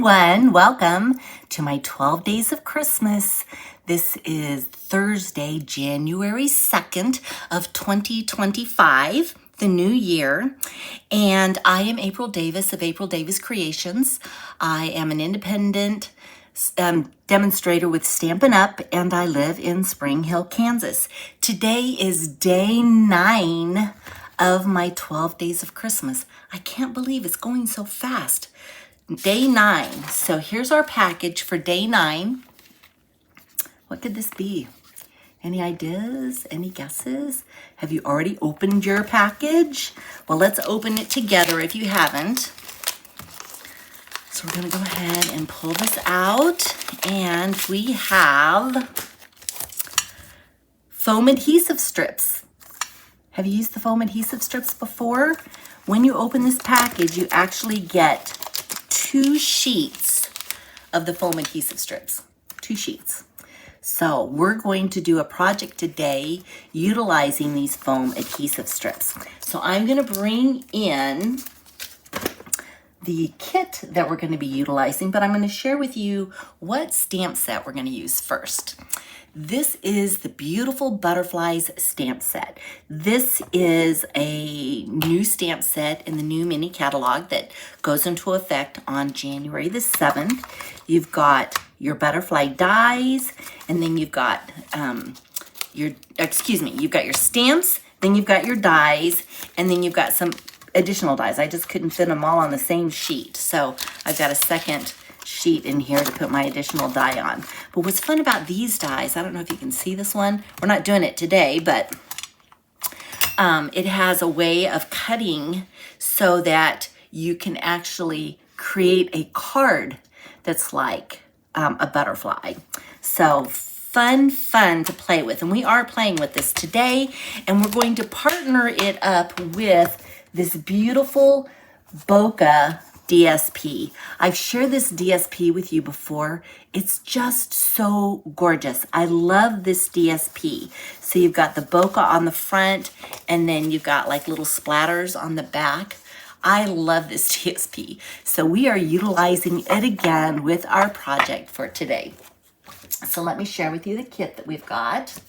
everyone. Welcome to my 12 Days of Christmas. This is Thursday, January 2nd of 2025, the new year. And I am April Davis of April Davis Creations. I am an independent demonstrator with Stampin' Up, and I live in Spring Hill, Kansas. Today is day 9 of my 12 Days of Christmas. I can't believe it's going so fast. Day 9. So here's our package for day 9. What could this be? Any ideas? Any guesses? Have you already opened your package? Well, let's open it together if you haven't. So we're going to go ahead and pull this out. And we have foam adhesive strips. Have you used the foam adhesive strips before? When you open this package, you actually get 2 sheets of the foam adhesive strips. 2 sheets. So we're going to do a project today utilizing these foam adhesive strips. So I'm going to bring in the kit that we're going to be utilizing, but I'm going to share with you what stamp set we're going to use first. This is the Beautiful Butterflies stamp set. This is a new stamp set in the new mini catalog that goes into effect on January the 7th. You've got your butterfly dies, and then you've got you've got your stamps, then you've got your dies, and then you've got some additional dies. I just couldn't fit them all on the same sheet, so I've got a second sheet in here to put my additional die on. But what's fun about these dies, I don't know if you can see this one. We're not doing it today, but it has a way of cutting so that you can actually create a card that's like a butterfly. So fun to play with. And we are playing with this today, and we're going to partner it up with this beautiful Bokeh DSP. I've shared this DSP with you before. It's just so gorgeous. I love this DSP. So you've got the bokeh on the front, and then you've got like little splatters on the back. I love this DSP. So we are utilizing it again with our project for today. So let me share with you the kit that we've got.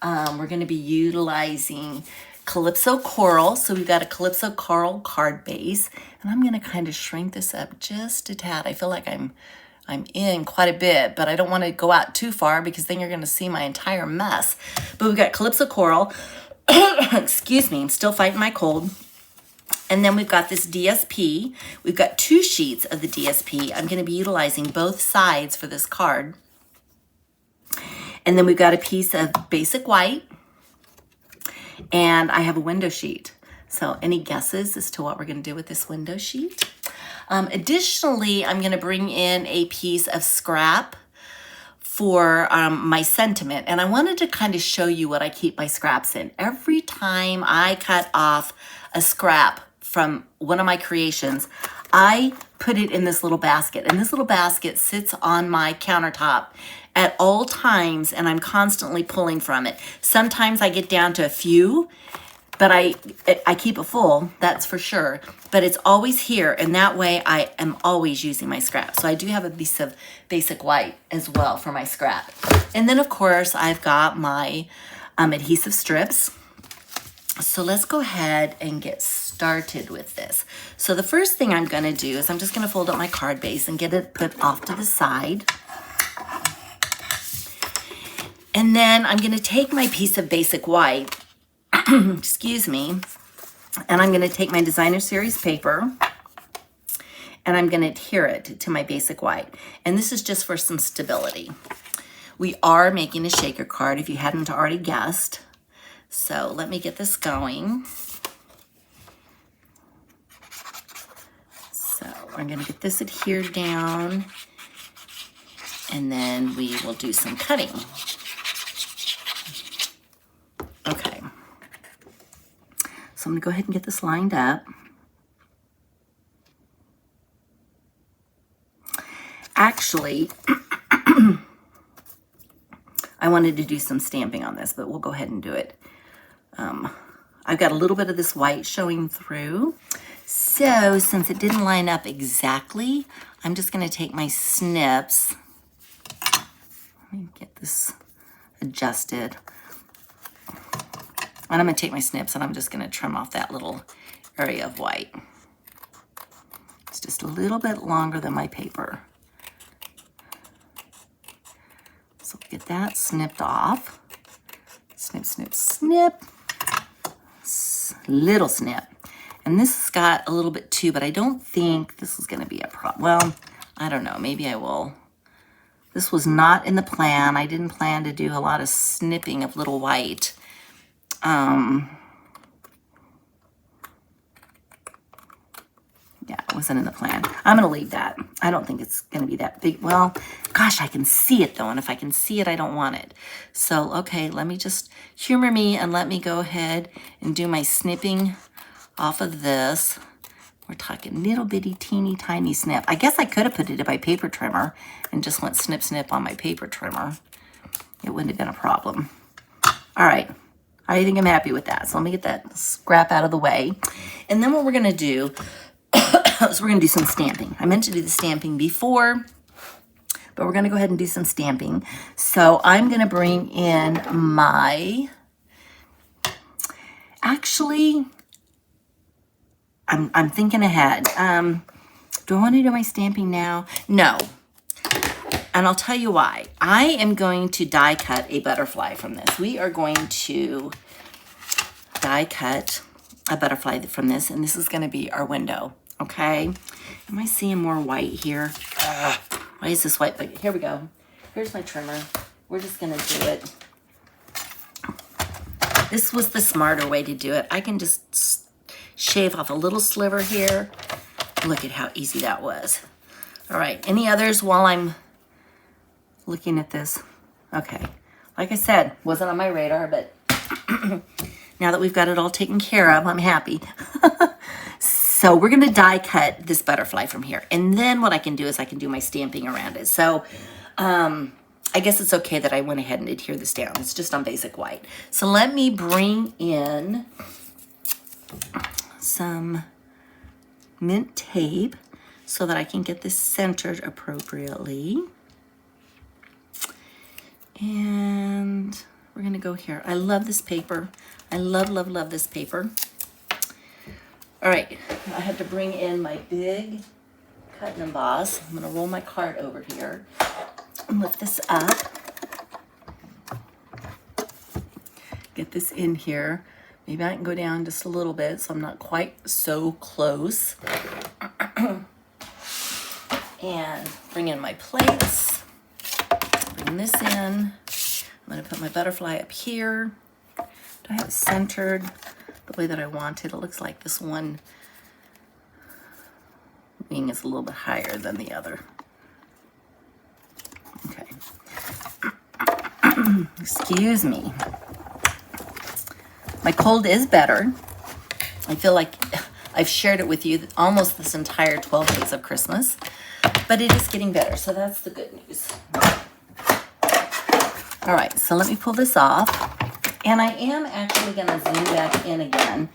We're going to be utilizing Calypso Coral. So we've got a Calypso Coral card base, and I'm going to kind of shrink this up just a tad. I feel like I'm in quite a bit, but I don't want to go out too far because then you're going to see my entire mess. But we've got Calypso Coral. Excuse me, I'm still fighting my cold. And then we've got this DSP. We've got 2 sheets of the DSP. I'm going to be utilizing both sides for this card. And then we've got a piece of basic white. And I have a window sheet. So any guesses as to what we're going to do with this window sheet? Additionally, I'm going to bring in a piece of scrap for my sentiment. And I wanted to kind of show you what I keep my scraps in. Every time I cut off a scrap from one of my creations, I put it in this little basket. And this little basket sits on my countertop at all times, and I'm constantly pulling from it. Sometimes I get down to a few, but I keep it full, that's for sure. But it's always here, and that way I am always using my scrap. So I do have a piece of basic white as well for my scrap. And then, of course, I've got my adhesive strips. So let's go ahead and get started with this. So the first thing I'm going to do is I'm just going to fold up my card base and get it put off to the side. And then I'm going to take my piece of basic white, excuse me, and I'm going to take my designer series paper, and I'm going to adhere it to my basic white. And this is just for some stability. We are making a shaker card, if you hadn't already guessed. So let me get this going. So I'm going to get this adhered down, and then we will do some cutting. Okay, so I'm going to go ahead and get this lined up. Actually, I wanted to do some stamping on this, but we'll go ahead and do it. I've got a little bit of this white showing through. So since it didn't line up exactly, I'm just gonna take my snips. Let me get this adjusted. And I'm gonna take my snips and I'm just gonna trim off that little area of white. It's just a little bit longer than my paper. So get that snipped off. Snip, snip, snip. Little snip. And this has got a little bit too, but I don't think this is gonna be a problem. Well, I don't know, maybe I will. This was not in the plan. I didn't plan to do a lot of snipping of little white. Yeah, it wasn't in the plan. I'm gonna leave that. I don't think it's gonna be that big. Well, gosh, I can see it though, and if I can see it, I don't want it. So, okay, let me just humor me and let me go ahead and do my snipping off of this. We're talking little bitty, teeny, tiny snip. I guess I could have put it in my paper trimmer and just went snip, snip on my paper trimmer. It wouldn't have been a problem. All right, I think I'm happy with that. So let me get that scrap out of the way. And then what we're gonna do is we're gonna do some stamping. I meant to do the stamping before, but we're gonna go ahead and do some stamping. So I'm gonna bring in my, actually, I'm thinking ahead. Do I wanna do my stamping now? No, and I'll tell you why. I am going to die cut a butterfly from this. We are going to die cut a butterfly from this, and this is gonna be our window. Okay, am I seeing more white here? Why is this white? But here we go. Here's my trimmer. We're just gonna do it. This was the smarter way to do it. I can just shave off a little sliver here. Look at how easy that was. All right, any others while I'm looking at this? Okay, like I said, wasn't on my radar, but now that we've got it all taken care of, I'm happy. So we're gonna die cut this butterfly from here. And then what I can do is I can do my stamping around it. So I guess it's okay that I went ahead and adhere this down. It's just on basic white. So let me bring in some mint tape so that I can get this centered appropriately. And we're gonna go here. I love this paper. I love, love, love this paper. All right, I had to bring in my big cut and emboss. I'm gonna roll my card over here and lift this up. Get this in here. Maybe I can go down just a little bit so I'm not quite so close. And bring in my plates. Bring this in. I'm gonna put my butterfly up here. Do I have it centered the way that I want it? It looks like this one wing is a little bit higher than the other. Okay. Excuse me. My cold is better. I feel like I've shared it with you almost this entire 12 days of Christmas, but it is getting better, so that's the good news. All right, so let me pull this off. And I am actually gonna zoom back in again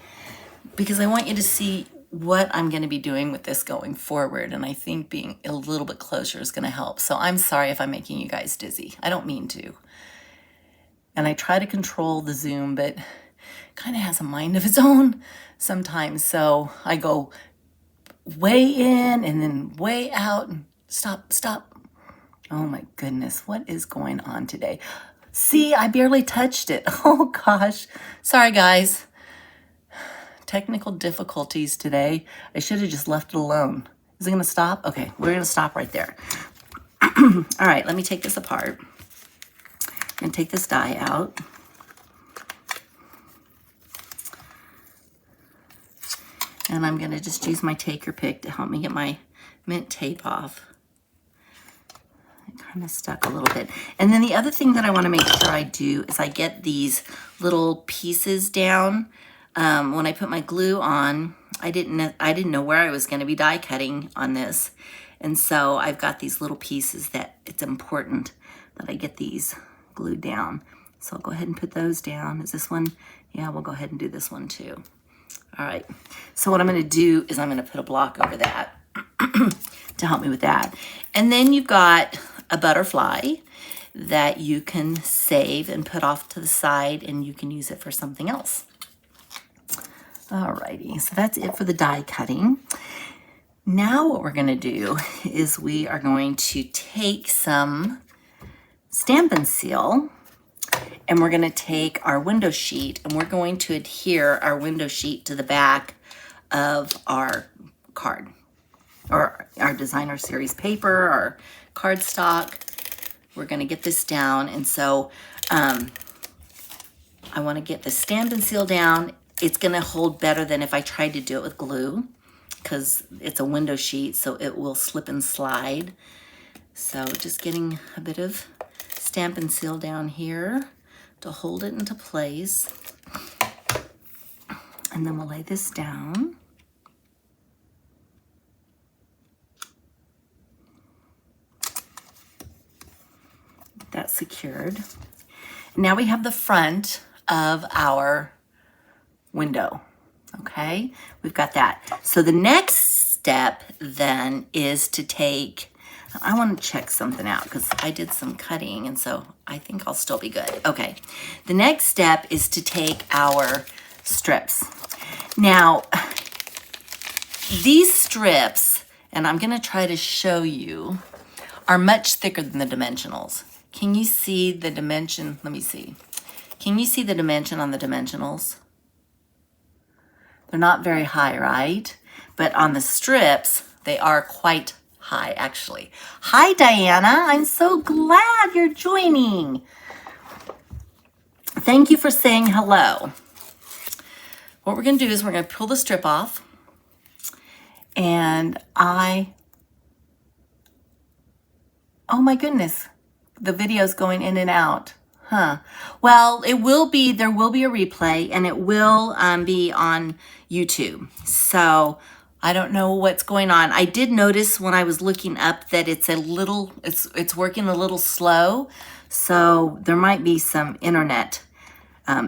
because I want you to see what I'm gonna be doing with this going forward. And I think being a little bit closer is gonna help. So I'm sorry if I'm making you guys dizzy. I don't mean to. And I try to control the zoom, but kind of has a mind of its own sometimes. So I go way in and then way out and stop. Oh my goodness, what is going on today? See, I barely touched it. Oh gosh. Sorry guys. Technical difficulties today. I should have just left it alone. Is it gonna stop? Okay, we're gonna stop right there. All right, let me take this apart. I'm gonna take this die out. And I'm gonna just use my take your pick to help me get my mint tape off. It kind of stuck a little bit. And then the other thing that I wanna make sure I do is I get these little pieces down. When I put my glue on, I didn't know where I was gonna be die cutting on this. And so I've got these little pieces that it's important that I get these glued down. So I'll go ahead and put those down. Is this one? Yeah, we'll go ahead and do this one too. All right, so what I'm gonna do is I'm gonna put a block over that. to help me with that. And then you've got a butterfly that you can save and put off to the side, and you can use it for something else. Alrighty, so that's it for the die cutting. Now what we're going to do is we are going to take some Stampin' Seal, and we're going to take our window sheet, and we're going to adhere our window sheet to the back of our card, or our designer series paper, or cardstock. We're going to get this down, and so I want to get the Stampin' Seal down. It's going to hold better than if I tried to do it with glue, because it's a window sheet, so it will slip and slide. So just getting a bit of Stampin' Seal down here to hold it into place. And then we'll lay this down. That's secured. Now we have the front of our window. Okay, we've got that. So the next step then is to take, I want to check something out because I did some cutting, and so I think I'll still be good. Okay, the next step is to take our strips. Now, these strips, and I'm going to try to show you, are much thicker than the dimensionals. Can you see the dimension? Let me see. Can you see the dimension on the dimensionals? They're not very high, right? But on the strips, they are quite high, actually. Hi, Diana. I'm so glad you're joining. Thank you for saying hello. What we're going to do is we're going to pull the strip off. And oh my goodness, the video's going in and out. Huh. Well, there will be a replay, and it will be on YouTube. So I don't know what's going on. I did notice when I was looking up that it's working a little slow. So there might be some internet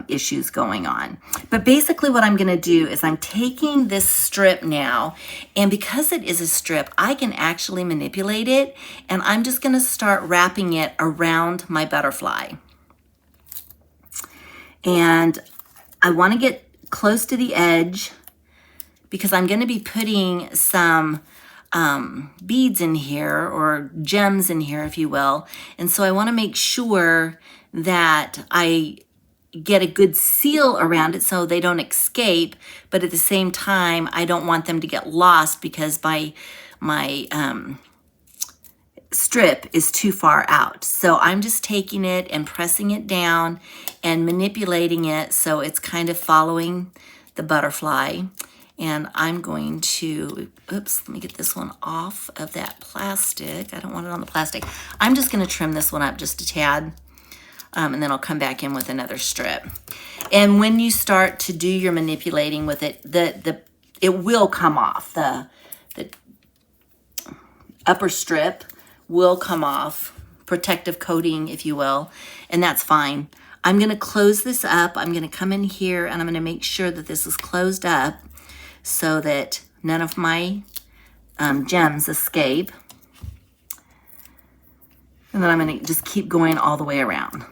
issues going on. But basically what I'm going to do is I'm taking this strip now, and because it is a strip, I can actually manipulate it, and I'm just going to start wrapping it around my butterfly. And I want to get close to the edge because I'm going to be putting some beads in here, or gems in here, if you will. And so I want to make sure that I get a good seal around it so they don't escape, but at the same time, I don't want them to get lost because my strip is too far out. So I'm just taking it and pressing it down and manipulating it so it's kind of following the butterfly. And I'm going to, oops, let me get this one off of that plastic. I don't want it on the plastic. I'm just going to trim this one up just a tad, and then I'll come back in with another strip. And when you start to do your manipulating with it, it will come off. The upper strip will come off, protective coating, if you will, and that's fine. I'm going to close this up. I'm going to come in here, and I'm going to make sure that this is closed up so that none of my gems escape. And then I'm going to just keep going all the way around.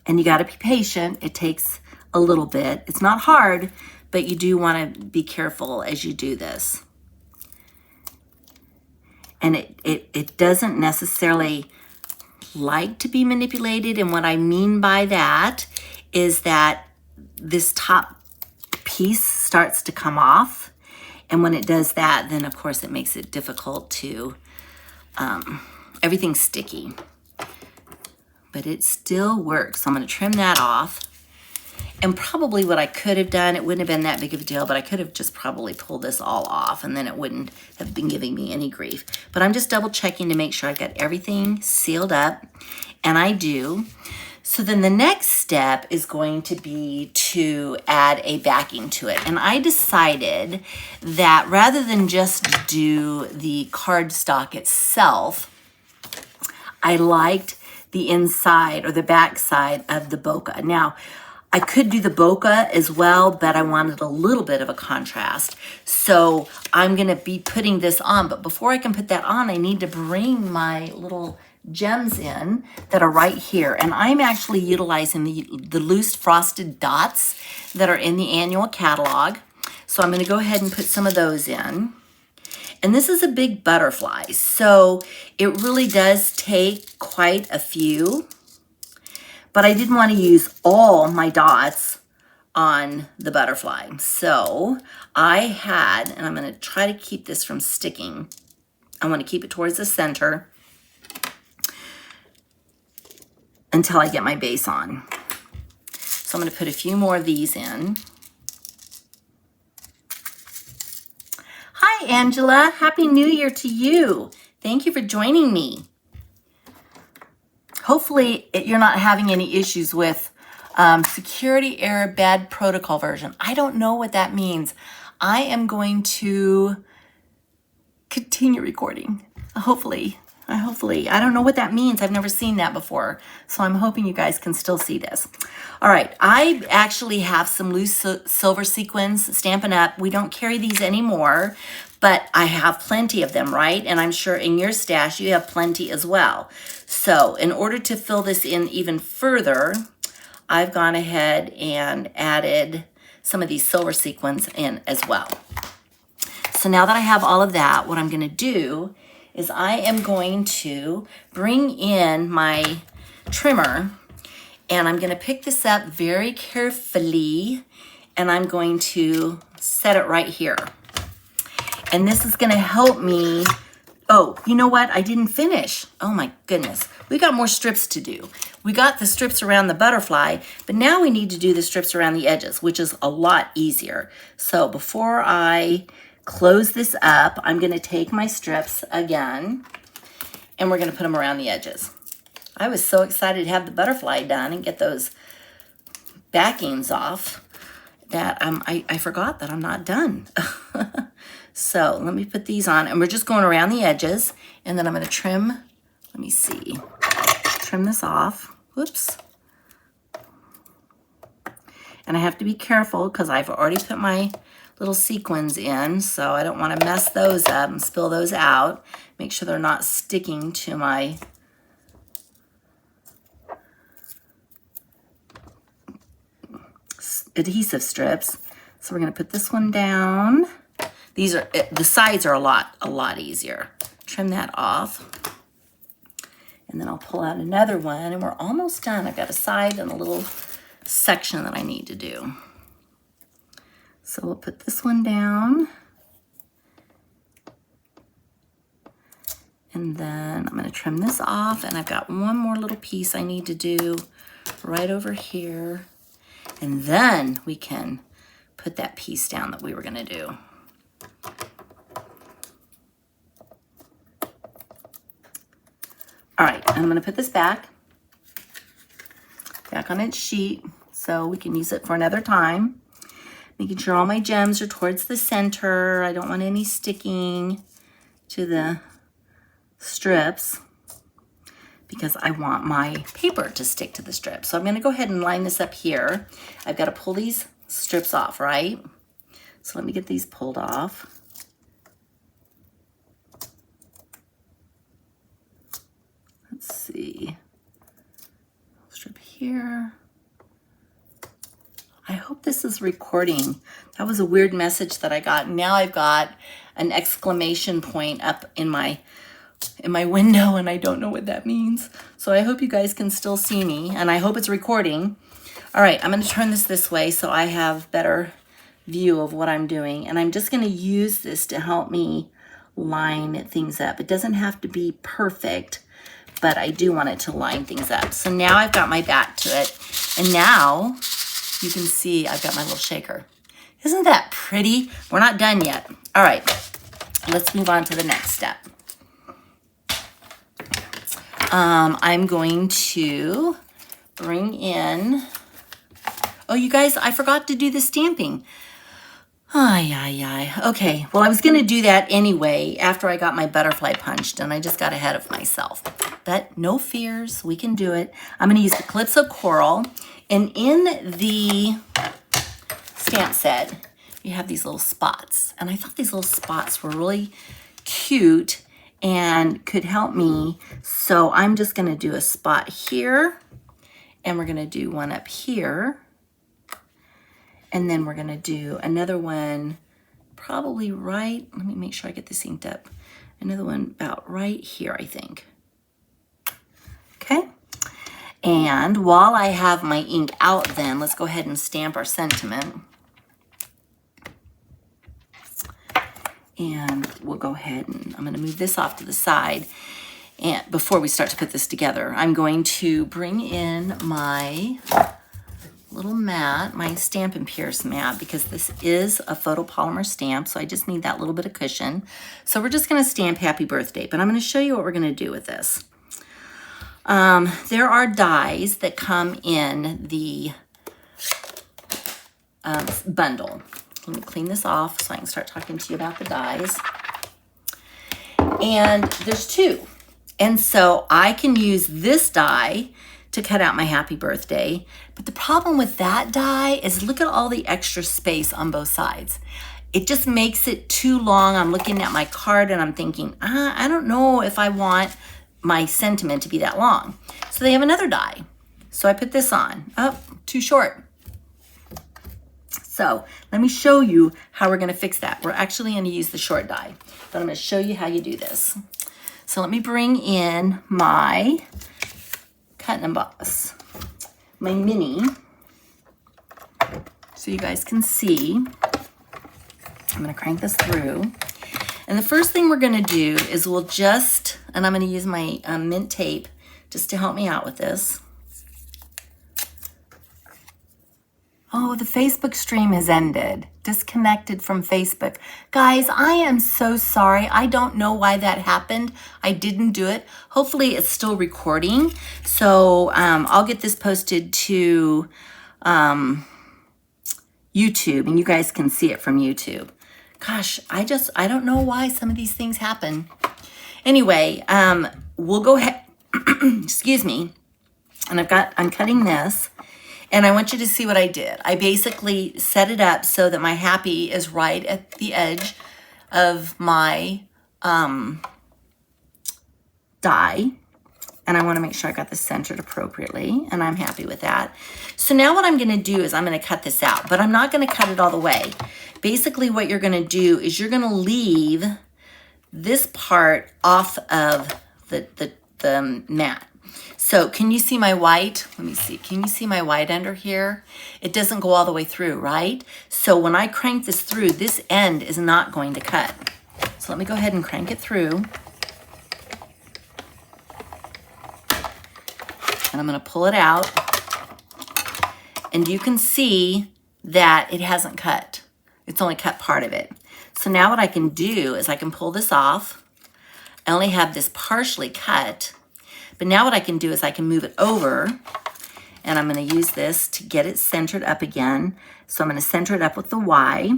And you got to be patient. It takes a little bit. It's not hard, but you do want to be careful as you do this. And it doesn't necessarily like to be manipulated. And what I mean by that is that this top piece starts to come off. And when it does that, then of course it makes it difficult to, everything's sticky. But it still works. So I'm going to trim that off. And probably what I could have done, it wouldn't have been that big of a deal, but I could have just probably pulled this all off, and then it wouldn't have been giving me any grief. But I'm just double checking to make sure I've got everything sealed up, and I do. So then the next step is going to be to add a backing to it. And I decided that rather than just do the cardstock itself, I liked the inside or the back side of the bokeh. Now, I could do the bokeh as well, but I wanted a little bit of a contrast. So I'm gonna be putting this on, but before I can put that on, I need to bring my little gems in that are right here. And I'm actually utilizing the loose frosted dots that are in the annual catalog. So I'm gonna go ahead and put some of those in. And this is a big butterfly, so it really does take quite a few, but I didn't want to use all my dots on the butterfly. So I had, and I'm going to try to keep this from sticking. I want to keep it towards the center until I get my base on. So I'm going to put a few more of these in. Hi, Angela. Happy New Year to you. Thank you for joining me. Hopefully, you're not having any issues with security error bad protocol version. I don't know what that means. I am going to continue recording. Hopefully. I don't know what that means. I've never seen that before. So I'm hoping you guys can still see this. All right. I actually have some loose silver sequins, Stampin' Up. We don't carry these anymore, but I have plenty of them, right? And I'm sure in your stash, you have plenty as well. So in order to fill this in even further, I've gone ahead and added some of these silver sequins in as well. So now that I have all of that, what I'm going to do is I am going to bring in my trimmer, and I'm going to pick this up very carefully, and I'm going to set it right here. And this is going to help me. Oh, you know what? I didn't finish. Oh my goodness. We got more strips to do. We got the strips around the butterfly, but now we need to do the strips around the edges, which is a lot easier. So before I close this up, I'm going to take my strips again, and we're going to put them around the edges. I was so excited to have the butterfly done and get those backings off that I forgot that I'm not done. So let me put these on, and we're just going around the edges, and then I'm going to trim. Let me see. Trim this off. Whoops. And I have to be careful because I've already put my little sequins in, so I don't want to mess those up and spill those out. Make sure they're not sticking to my adhesive strips. So we're going to put this one down. These are, the sides are a lot easier. Trim that off. And then I'll pull out another one, and we're almost done. I've got a side and a little section that I need to do. So we'll put this one down. And then I'm going to trim this off, and I've got one more little piece I need to do right over here. And then we can put that piece down that we were going to do. All right, I'm going to put this back on its sheet so we can use it for another time. Making sure all my gems are towards the center. I don't want any sticking to the strips because I want my paper to stick to the strips. So I'm going to go ahead and line this up here. I've got to pull these strips off, right? So let me get these pulled off. Let's see. Strip here. I hope this is recording. That was a weird message that I got. Now I've got an exclamation point up in my window, and I don't know what that means. So I hope you guys can still see me, and I hope it's recording. All right, I'm going to turn this way so I have better view of what I'm doing. And I'm just going to use this to help me line things up. It doesn't have to be perfect, but I do want it to line things up. So now I've got my back to it. And now you can see I've got my little shaker. Isn't that pretty? We're not done yet. All right, let's move on to the next step. I'm going to bring in, oh, you guys, I forgot to do the stamping. Okay, well, I was going to do that anyway after I got my butterfly punched, and I just got ahead of myself. But no fears, we can do it. I'm going to use the Calypso Coral And in the stamp set, you have these little spots. And I thought these little spots were really cute and could help me. So I'm just gonna do a spot here, and we're gonna do one up here. And then we're gonna do another one probably right, let me make sure I get this inked up. Another one about right here, I think. Okay. And while I have my ink out then, let's go ahead and stamp our sentiment. And we'll go ahead and I'm gonna move this off to the side. And before we start to put this together, I'm going to bring in my little mat, my Stampin' Pierce mat, because this is a photopolymer stamp, so I just need that little bit of cushion. So we're just gonna stamp happy birthday, but I'm gonna show you what we're gonna do with this. There are dies that come in the bundle. Let me clean this off so I can start talking to you about the dies. And there's two. And so I can use this die to cut out my happy birthday. But the problem with that die is look at all the extra space on both sides. It just makes it too long. I'm looking at my card and I'm thinking, I don't know if I want my sentiment to be that long. So they have another die. So I put this on. Oh, too short. So let me show you how we're gonna fix that. We're actually gonna use the short die, but I'm gonna show you how you do this. So let me bring in my cut and emboss, my mini, so you guys can see. I'm gonna crank this through. And the first thing we're gonna do is we'll just, and I'm gonna use my mint tape just to help me out with this. Oh, the Facebook stream has ended. Disconnected from Facebook. Guys, I am so sorry. I don't know why that happened. I didn't do it. Hopefully it's still recording. So I'll get this posted to YouTube and you guys can see it from YouTube. Gosh, I don't know why some of these things happen. Anyway, we'll go ahead, excuse me. And I'm cutting this. And I want you to see what I did. I basically set it up so that my happy is right at the edge of my die. And I wanna make sure I got this centered appropriately, and I'm happy with that. So now what I'm gonna do is I'm gonna cut this out, but I'm not gonna cut it all the way. Basically what you're gonna do is you're gonna leave this part off of the mat. So can you see my white? Let me see. Can you see my white under here? It doesn't go all the way through, right? So when I crank this through, this end is not going to cut. So let me go ahead and crank it through. And I'm gonna pull it out. And you can see that it hasn't cut. It's only cut part of it. So now what I can do is I can pull this off. I only have this partially cut. But now what I can do is I can move it over, and I'm gonna use this to get it centered up again. So I'm gonna center it up with the Y.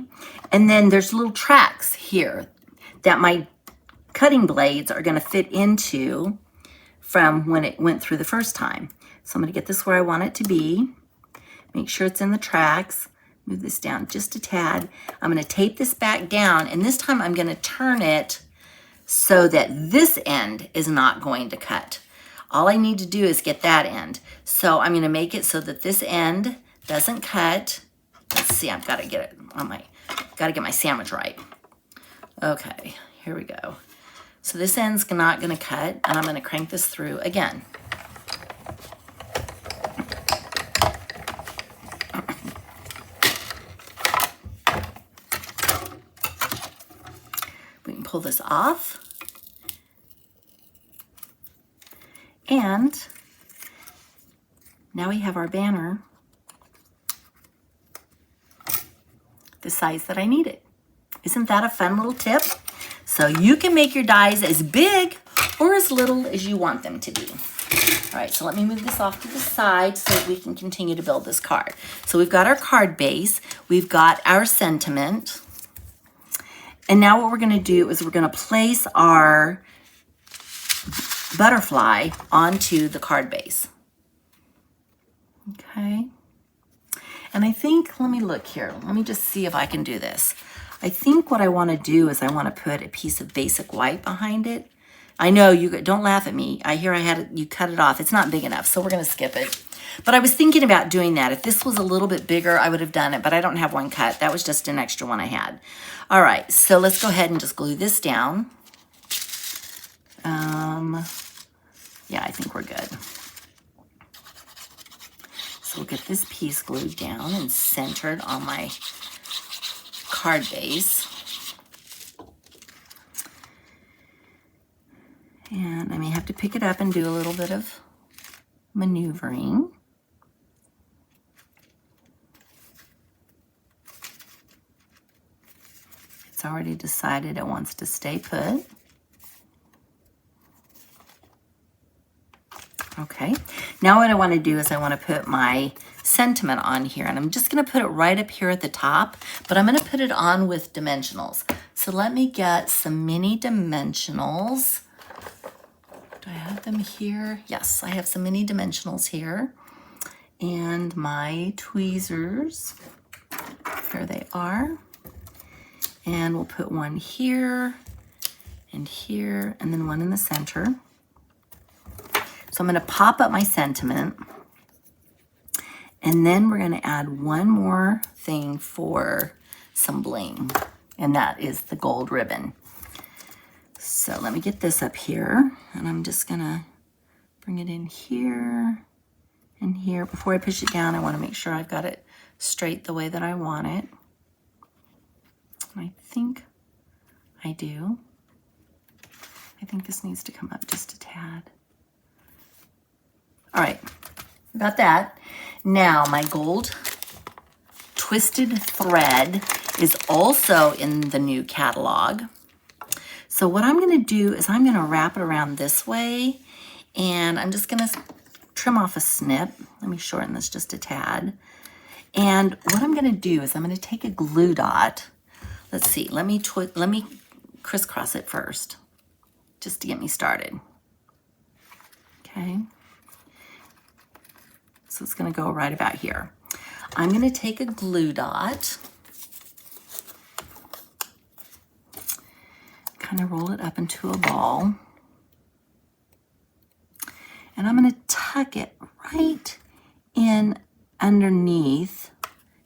And then there's little tracks here that my cutting blades are gonna fit into from when it went through the first time. So I'm gonna get this where I want it to be. Make sure it's in the tracks. Move this down just a tad. I'm gonna tape this back down, and this time I'm gonna turn it so that this end is not going to cut. All I need to do is get that end. So I'm gonna make it so that this end doesn't cut. Let's see, I've gotta get it on gotta get my sandwich right. Okay, here we go. So this end's not gonna cut, and I'm gonna crank this through again. We can pull this off. And now we have our banner the size that I need it. Isn't that a fun little tip? So you can make your dies as big or as little as you want them to be. All right, so let me move this off to the side so that we can continue to build this card. So we've got our card base, we've got our sentiment, and now what we're gonna do is we're gonna place our butterfly onto the card base. Okay, And I think, let me look here. Let me just see if I can do this. I think what I want to do is I want to put a piece of basic white behind it. I know you don't laugh at me. I hear you cut it off. It's not big enough, so we're going to skip it. But I was thinking about doing that. If this was a little bit bigger, I would have done it, but I don't have one cut. That was just an extra one I had. All right, so let's go ahead and just glue this down. Yeah, I think we're good. So we'll get this piece glued down and centered on my card base. And I may have to pick it up and do a little bit of maneuvering. It's already decided it wants to stay put. Okay, now what I want to do is I want to put my sentiment on here, and I'm just going to put it right up here at the top, but I'm going to put it on with dimensionals. So let me get some mini dimensionals. Do I have them here? Yes, I have some mini dimensionals here. And my tweezers, here they are. And we'll put one here, and then one in the center. So I'm going to pop up my sentiment. And then we're going to add one more thing for some bling. And that is the gold ribbon. So let me get this up here, and I'm just gonna bring it in here and here. Before I push it down, I wanna make sure I've got it straight the way that I want it. I think I do. I think this needs to come up just a tad. All right, got that. Now my gold twisted thread is also in the new catalog. So what I'm going to do is I'm going to wrap it around this way, and I'm just going to trim off a snip. Let me shorten this just a tad. And what I'm going to do is I'm going to take a glue dot. Let's see. Let me crisscross it first, just to get me started. Okay. So it's going to go right about here. I'm going to take a glue dot, kind of roll it up into a ball, and I'm going to tuck it right in underneath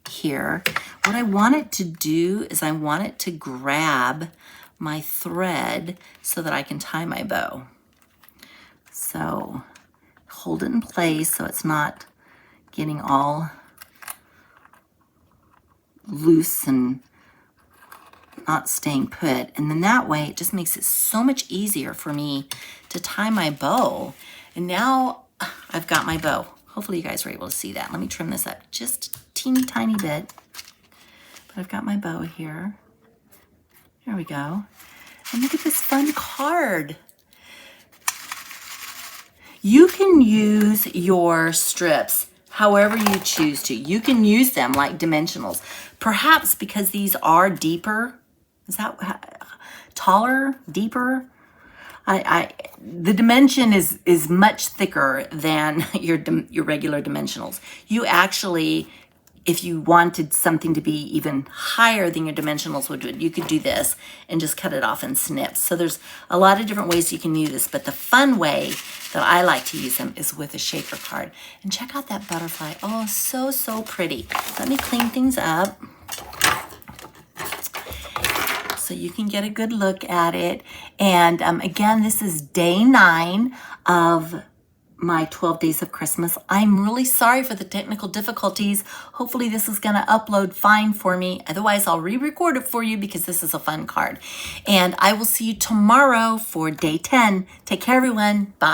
here. What I want it to do is I want it to grab my thread so that I can tie my bow. So hold it in place so it's not getting all loose and not staying put. And then that way it just makes it so much easier for me to tie my bow. And now I've got my bow. Hopefully you guys were able to see that. Let me trim this up just a teeny tiny bit. But I've got my bow here. There we go. And look at this fun card. You can use your strips however you choose to. You can use them like dimensionals. Perhaps because these are deeper. Is that taller, deeper? The dimension is much thicker than your regular dimensionals. You actually, if you wanted something to be even higher than your dimensionals would do, you could do this and just cut it off in snips. So there's a lot of different ways you can use this, but the fun way that I like to use them is with a shaker card. And check out that butterfly. Oh, so, so pretty. Let me clean things up so you can get a good look at it. And again, this is day 9 of my 12 days of Christmas. I'm really sorry for the technical difficulties. Hopefully this is gonna upload fine for me. Otherwise, I'll re-record it for you because this is a fun card. And I will see you tomorrow for day 10. Take care, everyone. Bye.